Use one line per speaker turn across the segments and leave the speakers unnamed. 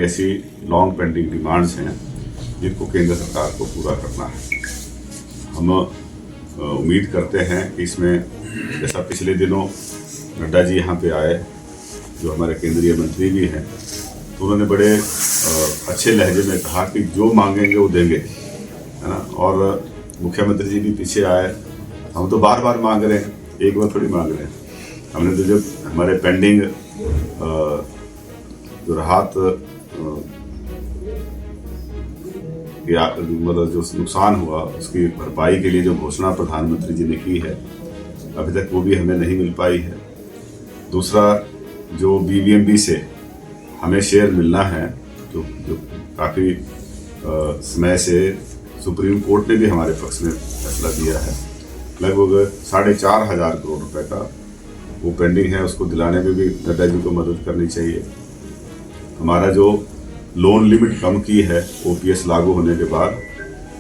ऐसी long pending demands हैं जिनको केंद्र सरकार को पूरा करना है। हम उम्मीद करते हैं कि इसमें, जैसा पिछले दिनों नड्डा जी यहाँ पे आए, जो हमारे केंद्रीय मंत्री भी हैं, तो उन्होंने बड़े अच्छे लहजे में कहा कि जो मांगेंगे वो देंगे, है ना। और मुख्यमंत्री जी भी पीछे आए। हम तो बार बार मांग रहे हैं, एक बार थोड़ी मांग रहे हैं। हमने तो जो हमारे पेंडिंग जो राहत मतलब जो नुकसान हुआ उसकी भरपाई के लिए जो घोषणा प्रधानमंत्री जी ने की है, अभी तक वो भी हमें नहीं मिल पाई है। दूसरा, जो BBMB से हमें शेयर मिलना है, जो काफ़ी समय से सुप्रीम कोर्ट ने भी हमारे पक्ष में फैसला दिया है, लगभग 4,500 करोड़ रुपए का वो पेंडिंग है। उसको दिलाने में भी नड्डा जी को मदद करनी चाहिए। हमारा जो लोन लिमिट कम की है OPS लागू होने के बाद,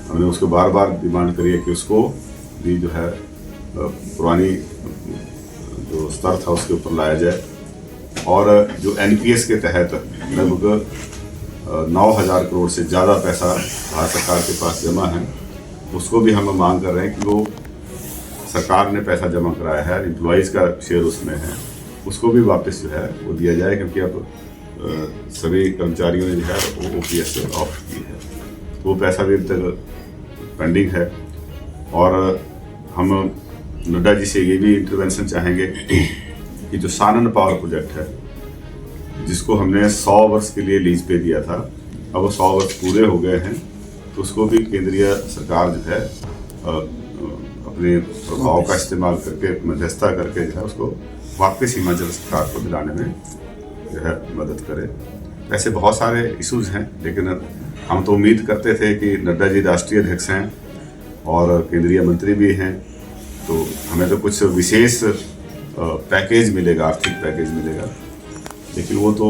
हमने उसको बार बार डिमांड करी है कि उसको भी जो है पुरानी जो स्तर था उसके ऊपर लाया जाए। और जो NPS के तहत लगभग 9,000 करोड़ से ज़्यादा पैसा भारत सरकार के पास जमा है, उसको भी हम मांग कर रहे हैं कि वो सरकार ने पैसा जमा कराया है, एम्प्लॉयज़ का शेयर उसमें है, उसको भी वापस जो है वो दिया जाए, क्योंकि अब सभी कर्मचारियों ने जो है वो OPS से ऑफ की है, वो पैसा भी अभी तक पेंडिंग है। और हम नड्डा जी से ये भी इंटरवेंशन चाहेंगे कि जो सानन पावर प्रोजेक्ट है, जिसको हमने 100 वर्ष के लिए लीज पे दिया था, अब वो 100 वर्ष पूरे हो गए हैं, तो उसको भी केंद्रीय सरकार जो है अपने प्रभाव का इस्तेमाल करके, मध्यस्थता करके जो है उसको वापस हिमाचल सरकार को दिलाने में जो है मदद करे। ऐसे बहुत सारे इश्यूज हैं, लेकिन हम तो उम्मीद करते थे कि नड्डा जी राष्ट्रीय अध्यक्ष हैं और केंद्रीय मंत्री भी हैं, तो हमें तो कुछ विशेष पैकेज मिलेगा, आर्थिक पैकेज मिलेगा, लेकिन वो तो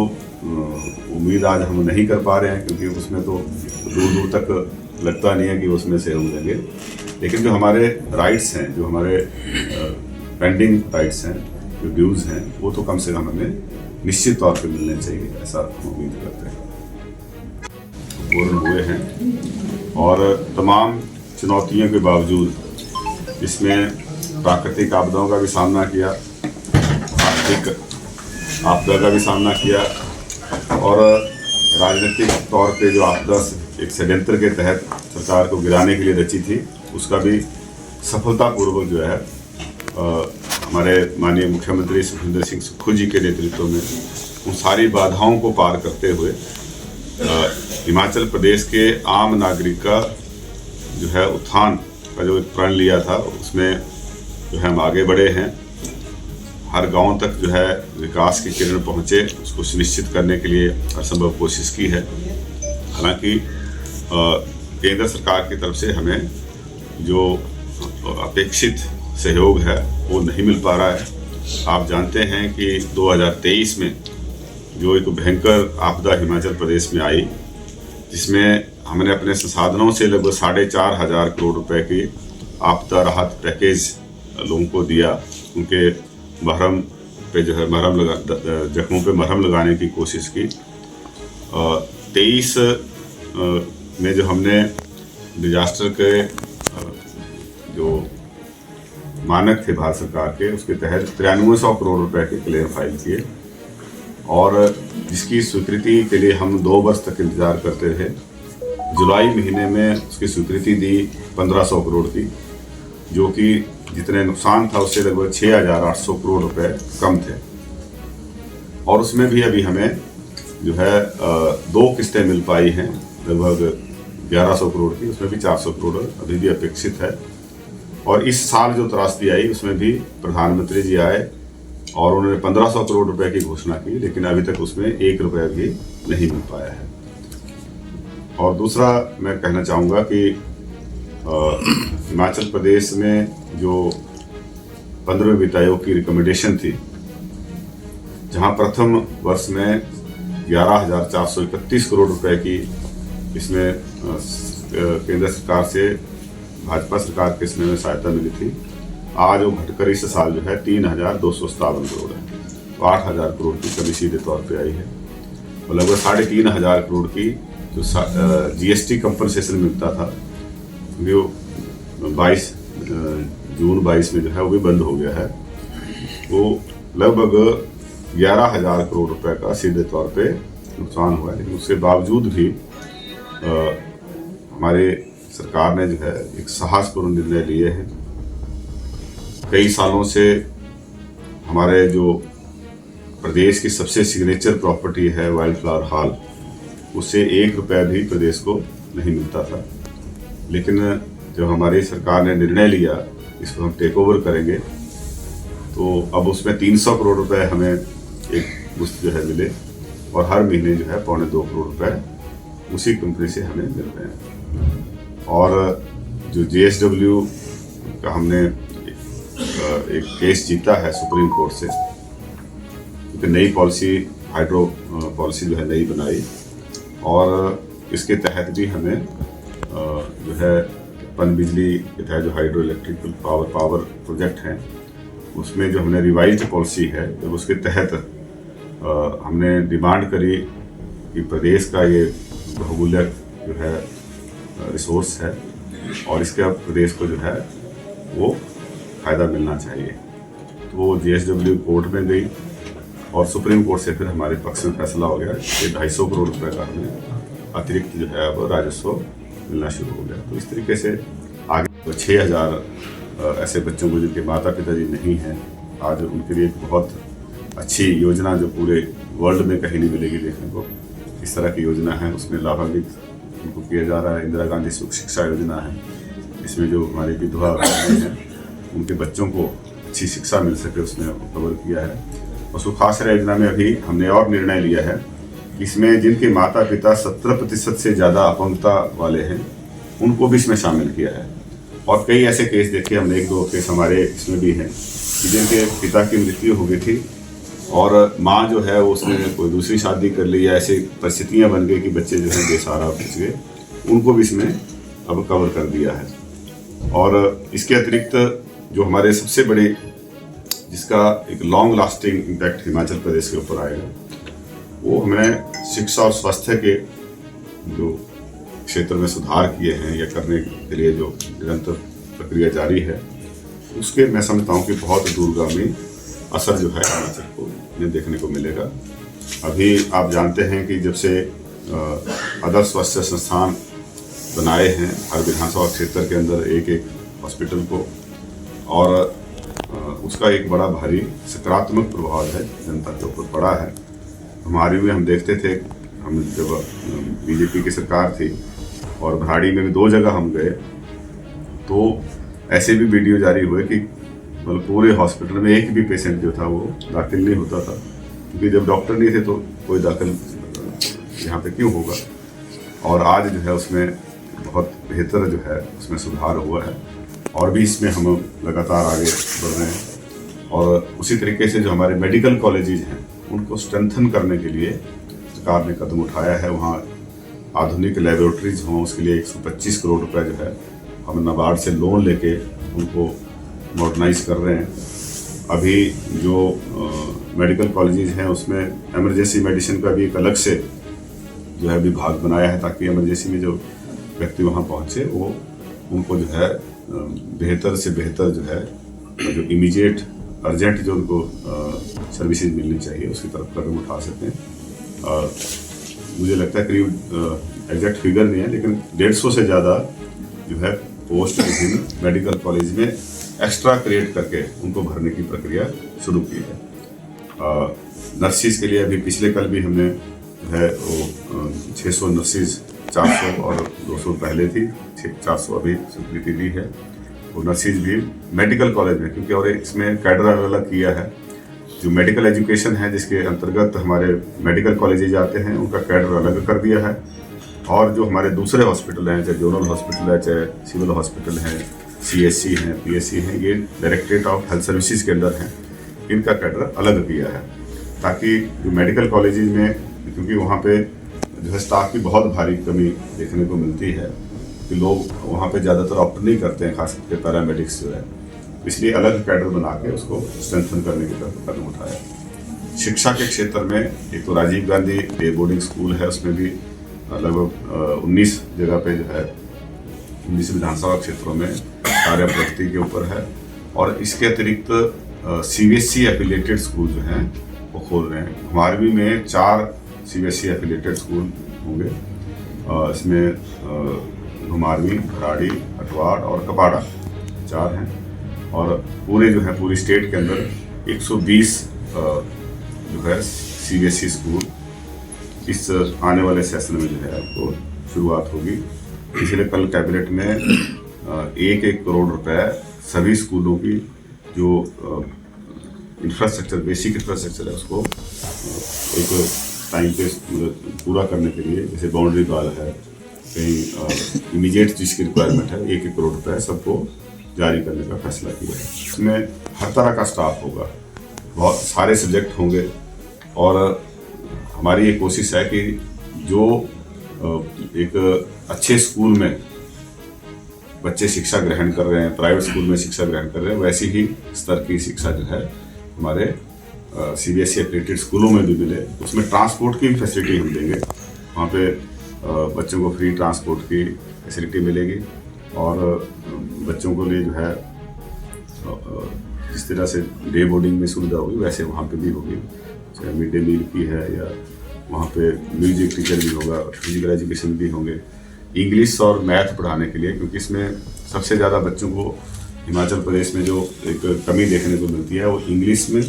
उम्मीद आज हम नहीं कर पा रहे हैं, क्योंकि उसमें तो दूर दूर तक लगता नहीं है कि उसमें से हम देंगे। लेकिन जो हमारे राइट्स हैं, जो हमारे पेंडिंग राइट्स हैं, जो ड्यूज़ हैं, वो तो कम से कम हमें निश्चित तौर पे मिलने चाहिए, ऐसा हम उम्मीद करते हैं। पूर्ण हुए हैं और तमाम चुनौतियों के बावजूद इसमें प्राकृतिक आपदाओं का भी सामना किया, आर्थिक आपदा का भी सामना किया, और राजनीतिक तौर पे जो आपदा एक षड्यंत्र के तहत सरकार को गिराने के लिए रची थी, उसका भी सफलतापूर्वक जो है हमारे माननीय मुख्यमंत्री सुखविंदर सिंह सुक्खू जी के नेतृत्व में उन सारी बाधाओं को पार करते हुए हिमाचल प्रदेश के आम नागरिक का जो है उत्थान का जो एक प्रण लिया था, उसमें जो है हम आगे बढ़े हैं। हर गांव तक जो है विकास की किरण पहुंचे, उसको सुनिश्चित करने के लिए हरसंभव कोशिश की है। हालांकि केंद्र सरकार की तरफ से हमें जो अपेक्षित सहयोग है वो नहीं मिल पा रहा है। आप जानते हैं कि 2023 में जो एक भयंकर आपदा हिमाचल प्रदेश में आई, जिसमें हमने अपने संसाधनों से लगभग 4,500 करोड़ रुपए की आपदा राहत पैकेज लोगों को दिया, उनके मरहम पे जो है जख्मों पे मरहम लगाने की कोशिश की। 23 में जो हमने डिजास्टर के जो मानक थे भारत सरकार के, उसके तहत 9300 करोड़ रुपए के क्लेम फाइल किए, और जिसकी स्वीकृति के लिए हम 2 वर्ष तक इंतजार करते रहे। जुलाई महीने में उसकी स्वीकृति दी 1500 करोड़ की, जो कि जितने नुकसान था उससे लगभग 6,800 करोड़ रुपए कम थे। और उसमें भी अभी हमें जो है 2 किस्तें मिल पाई हैं, लगभग 1100 करोड़ की, उसमें भी 400 करोड़ अभी भी अपेक्षित है। और इस साल जो त्रासदी आई, उसमें भी प्रधानमंत्री जी आए और उन्होंने 1500 करोड़ रुपए की घोषणा की, लेकिन अभी तक उसमें 1 रुपया भी नहीं मिल पाया है। और दूसरा मैं कहना चाहूँगा कि हिमाचल प्रदेश में जो 15वें वित्त आयोग की रिकमेंडेशन थी, जहाँ प्रथम वर्ष में 11,431 करोड़ रुपए की इसमें केंद्र सरकार से भाजपा सरकार के समय में सहायता मिली थी, आज वो घटकर इस साल जो है 3,257 करोड़ है, तो 8,000 करोड़ की कमी सीधे तौर पे आई है। और लगभग 3,500 करोड़ की जो GST कंपनसेशन मिलता था, जो 22 जून 22 में जो है वो भी बंद हो गया है। वो लगभग 11,000 करोड़ रुपए का सीधे तौर पे नुकसान हुआ है। लेकिन उसके बावजूद भी हमारे सरकार ने जो है एक साहसपूर्ण निर्णय लिए हैं। कई सालों से हमारे जो प्रदेश की सबसे सिग्नेचर प्रॉपर्टी है वाइल्ड फ्लावर हॉल, उससे 1 रुपया भी प्रदेश को नहीं मिलता था। लेकिन जब हमारी सरकार ने निर्णय लिया इसको हम टेक ओवर करेंगे, तो अब उसमें 300 करोड़ रुपए हमें एक मुश्त जो है मिले, और हर महीने जो है 2.25 करोड़ रुपए उसी कंपनी से हमें मिल रहे हैं। और जो JSW का हमने एक केस जीता है सुप्रीम कोर्ट से, क्योंकि नई पॉलिसी हाइड्रो पॉलिसी जो है नई बनाई, और इसके तहत भी हमें जो है पनबिजली के तहत जो हाइड्रो इलेक्ट्रिकल पावर प्रोजेक्ट हैं, उसमें जो हमने रिवाइज्ड पॉलिसी है, जब उसके तहत हमने डिमांड करी कि प्रदेश का ये बहुमूल्य जो है रिसोर्स है और इसका प्रदेश को जो है वो फ़ायदा मिलना चाहिए, तो वो JSW कोर्ट में गई और सुप्रीम कोर्ट से फिर हमारे पक्ष में फैसला हो गया कि 250 करोड़ रुपए का हमें अतिरिक्त जो है वो राजस्व मिलना शुरू हो गया। तो इस तरीके से आगे 6,000 ऐसे बच्चों को जिनके माता पिताजी नहीं हैं, आज उनके लिए एक बहुत अच्छी योजना जो पूरे वर्ल्ड में कहीं नहीं मिलेगी देखने को, इस तरह की योजना है, उसमें लाभान्वित उनको किया जा रहा है। इंदिरा गांधी सुख शिक्षा योजना है, इसमें जो हमारी विधवा हैं उनके बच्चों को अच्छी शिक्षा मिल सके, उसमें कवर किया है। और सुखाश्रय योजना में अभी हमने और निर्णय लिया है, इसमें जिनके माता पिता 70% से ज़्यादा अपंगता वाले हैं उनको भी इसमें शामिल किया है। और कई ऐसे केस देखे हमने, 1-2 केस हमारे इसमें भी हैं कि जिनके पिता की मृत्यु हो गई थी और माँ जो है वो उसने कोई दूसरी शादी कर ली, या ऐसी परिस्थितियाँ बन गई कि बच्चे जो हैं बेसहारा बच गए, उनको भी इसमें अब कवर कर दिया है। और इसके अतिरिक्त जो हमारे सबसे बड़े, जिसका एक long lasting impact Himachal Pradesh के ऊपर आएगा, वो हमने शिक्षा और स्वास्थ्य के जो क्षेत्र में सुधार किए हैं या करने के लिए जो निरंतर प्रक्रिया जारी है, उसके मैं समझता हूँ कि बहुत दूरगामी असर जो है हिमाचल को देखने को मिलेगा। अभी आप जानते हैं कि जब से आदर्श स्वास्थ्य संस्थान बनाए हैं हर विधानसभा क्षेत्र के अंदर एक हॉस्पिटल को, और उसका एक बड़ा भारी सकारात्मक प्रभाव है जनता के ऊपर पड़ा है। हमारे में हम देखते थे, हम जब BJP की सरकार थी और भराड़ी में भी 2 जगह हम गए, तो ऐसे भी वीडियो जारी हुए कि मतलब पूरे हॉस्पिटल में एक भी पेशेंट जो था वो दाखिल नहीं होता था, क्योंकि जब डॉक्टर नहीं थे तो कोई दाखिल यहाँ पे क्यों होगा। और आज जो है उसमें बहुत बेहतर जो है उसमें सुधार हुआ है, और भी इसमें हम लगातार आगे बढ़ रहे हैं। और उसी तरीके से जो हमारे मेडिकल कॉलेजेस हैं उनको स्ट्रेंथन करने के लिए सरकार ने कदम उठाया है। वहाँ आधुनिक लेबोरेटरीज हों, उसके लिए 125 करोड़ रुपए जो है हम नाबार्ड से लोन लेके उनको मॉडर्नाइज कर रहे हैं। अभी जो मेडिकल कॉलेजेस हैं उसमें इमरजेंसी मेडिसिन का भी एक अलग से जो है विभाग बनाया है, ताकि इमरजेंसी में जो व्यक्ति वहाँ पहुँचे वो उनको जो है बेहतर से बेहतर जो है जो इमीडिएट अर्जेंट जो उनको सर्विसेज मिलनी चाहिए उसकी तरफ कदम उठा सकते हैं। मुझे लगता है करीब एग्जैक्ट फिगर नहीं है, लेकिन 150 से ज़्यादा जो है पोस्ट विभिन्न मेडिकल कॉलेज में एक्स्ट्रा क्रिएट करके उनको भरने की प्रक्रिया शुरू की है। नर्सिस के लिए अभी पिछले कल भी हमने जो है वो 600 नर्सिस, 400 और 200 पहले थी, 400 अभी स्वीकृति दी है। वो नर्सिस भी मेडिकल कॉलेज में, क्योंकि और इसमें कैडर अलग किया है। जो मेडिकल एजुकेशन है जिसके अंतर्गत हमारे मेडिकल कॉलेजेज आते हैं, उनका कैडर अलग कर दिया है। और जो हमारे दूसरे हॉस्पिटल हैं, चाहे जोनल हॉस्पिटल है, चाहे सिविल हॉस्पिटल है, CSC हैं, PSC हैं, ये डायरेक्टरेट ऑफ हेल्थ सर्विसेज के अंदर हैं, इनका कैडर अलग किया है, ताकि जो मेडिकल कॉलेजेज में, क्योंकि वहाँ पे जो है स्टाफ की बहुत भारी कमी देखने को मिलती है कि लोग वहाँ पे ज़्यादातर ऑप्ट नहीं करते हैं, खास करके पैरामेडिक्स जो है, इसलिए अलग कैडर बना के उसको स्ट्रेंथन करने की तरफ कदम उठाया। शिक्षा के क्षेत्र में एक तो Rajiv Gandhi day boarding school है, उसमें भी लगभग 19 जगह पे जो है 19 विधानसभा क्षेत्रों में कार्य प्रगति के ऊपर है। और इसके अतिरिक्त CBSE एफिलिएटेड स्कूल जो हैं वो खोल रहे हैं। हमारे में 4 CBSE एफिलिएटेड स्कूल होंगे, इसमें घुमारवी, भराड़ी, अटवाड़ और कपाड़ा 4 हैं। और पूरे जो है पूरी स्टेट के अंदर 120 जो है CBSE स्कूल इस आने वाले सेशन में जो है आपको शुरुआत होगी। इसलिए कल कैबिनेट में 1-1 करोड़ रुपए सभी स्कूलों की जो इंफ्रास्ट्रक्चर, बेसिक इंफ्रास्ट्रक्चर है उसको एक टाइम पे पूरा करने के लिए, जैसे बाउंड्री वॉल है, कहीं इमीडिएट जिसकी रिक्वायरमेंट है, 1-1 करोड़ रुपए सबको जारी करने का फैसला किया है। इसमें हर तरह का स्टाफ होगा, बहुत सारे सब्जेक्ट होंगे। और हमारी ये कोशिश है कि जो एक अच्छे स्कूल में बच्चे शिक्षा ग्रहण कर रहे हैं, प्राइवेट स्कूल में शिक्षा ग्रहण कर रहे हैं, वैसी ही स्तर की शिक्षा जो है हमारे CBSE एफिलिएटेड स्कूलों में भी मिले। उसमें ट्रांसपोर्ट की भी फैसिलिटी हम देंगे, वहाँ पे बच्चों को फ्री ट्रांसपोर्ट की फैसिलिटी मिलेगी। और बच्चों को लिए जो है जिस तरह से डे बोर्डिंग में सुविधा होगी वैसे वहाँ पे भी होगी, चाहे मिड डे मील की है या वहाँ पे म्यूजिक टीचर भी होगा, फिजिकल एजुकेशन भी होंगे, इंग्लिश और मैथ पढ़ाने के लिए, क्योंकि इसमें सबसे ज़्यादा बच्चों को हिमाचल प्रदेश में जो एक कमी देखने को मिलती है वो इंग्लिश में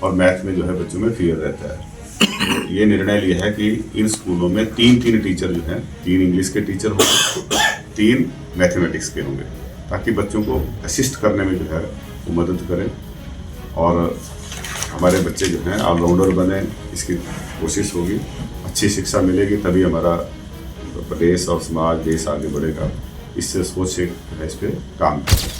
और मैथ में जो है बच्चों में फियर रहता है। तो ये निर्णय लिया है कि इन स्कूलों में 3-3 टीचर जो हैं, 3 इंग्लिश के टीचर होंगे, 3 मैथमेटिक्स के होंगे, ताकि बच्चों को असिस्ट करने में जो है वो मदद करें और हमारे बच्चे जो हैं ऑलराउंडर बने, इसकी कोशिश होगी। अच्छी शिक्षा मिलेगी तभी हमारा प्रदेश और समाज, देश आगे बढ़ेगा। इससे सोच से इस पर काम करें।